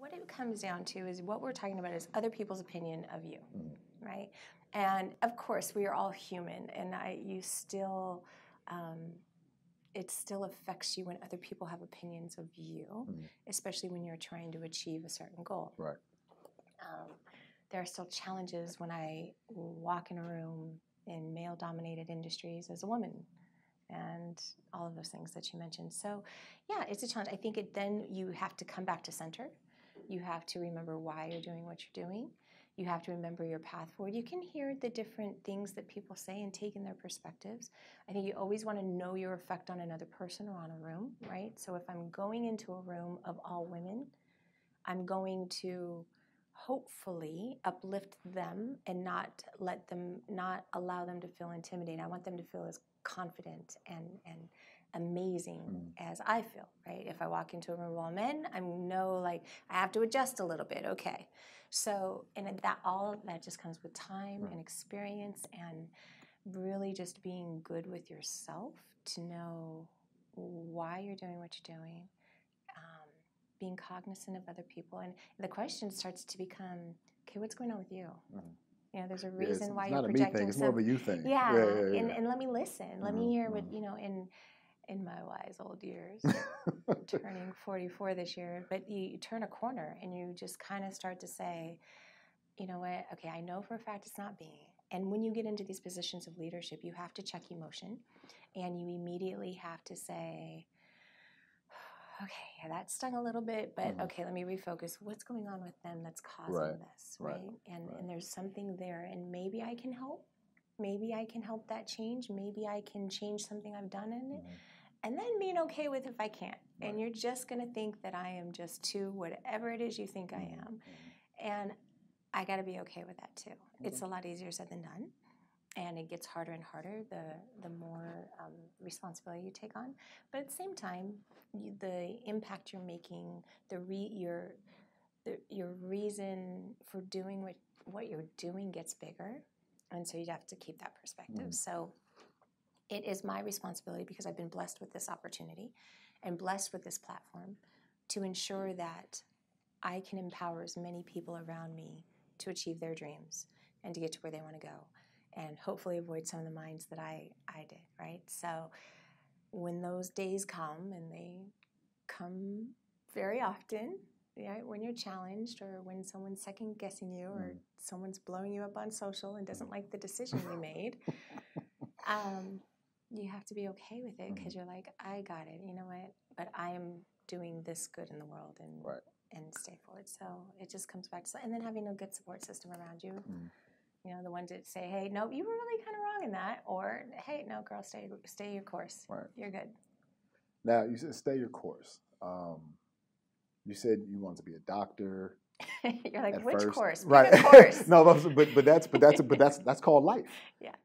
what it comes down to is what we're talking about is other people's opinion of you, right? And of course, we are all human, and it still affects you when other people have opinions of you, especially when you're trying to achieve a certain goal. Right. There are still challenges when I walk in a room in male-dominated industries as a woman, and all of those things that you mentioned. So, yeah, it's a challenge. I think then you have to come back to center. You have to remember why you're doing what you're doing. You have to remember your path forward. You can hear the different things that people say and take in their perspectives. I think you always want to know your effect on another person or on a room, right? So if I'm going into a room of all women, I'm going to hopefully uplift them and not allow them to feel intimidated. I want them to feel as confident and amazing as I feel, right? If I walk into a room of all men, I know I have to adjust a little bit, okay. So, and all of that just comes with time and experience and really just being good with yourself to know why you're doing what you're doing, being cognizant of other people. And the question starts to become, okay, what's going on with you? You know, there's a reason why you're projecting. It's not a me thing. It's more of a you thing. Yeah. And let me listen. Let me hear what, in my wise old years, turning 44 this year, but you turn a corner and you just kind of start to say, you know what, okay, I know for a fact it's not me. And when you get into these positions of leadership, you have to check emotion, and you immediately have to say, okay, that stung a little bit, but okay, let me refocus. What's going on with them that's causing this, right? And there's something there, and maybe I can help. Maybe I can help that change. Maybe I can change something I've done in it. And then being okay with if I can't. And you're just going to think that I am just too, whatever it is you think I am. And I got to be okay with that too. It's a lot easier said than done. And it gets harder and harder the more responsibility you take on. But at the same time, the impact you're making, your reason for doing what you're doing gets bigger. And so you have to keep that perspective. So it is my responsibility, because I've been blessed with this opportunity and blessed with this platform, to ensure that I can empower as many people around me to achieve their dreams and to get to where they want to go, and hopefully avoid some of the minds that I did, right? So when those days come, and they come very often, right, when you're challenged, or when someone's second guessing you, or someone's blowing you up on social and doesn't like the decision you made, you have to be okay with it, because you're like, I got it, you know what? But I am doing this good in the world, and stay forward. So it just comes back to, and then having a good support system around you. You know, the one to say, hey, no, you were really kind of wrong in that, or hey, no, girl, stay your course. Right. You're good. Now, you said stay your course. You said you wanted to be a doctor. You're like, which first. course? Right. Pick a course. No, but that's called life. Yeah.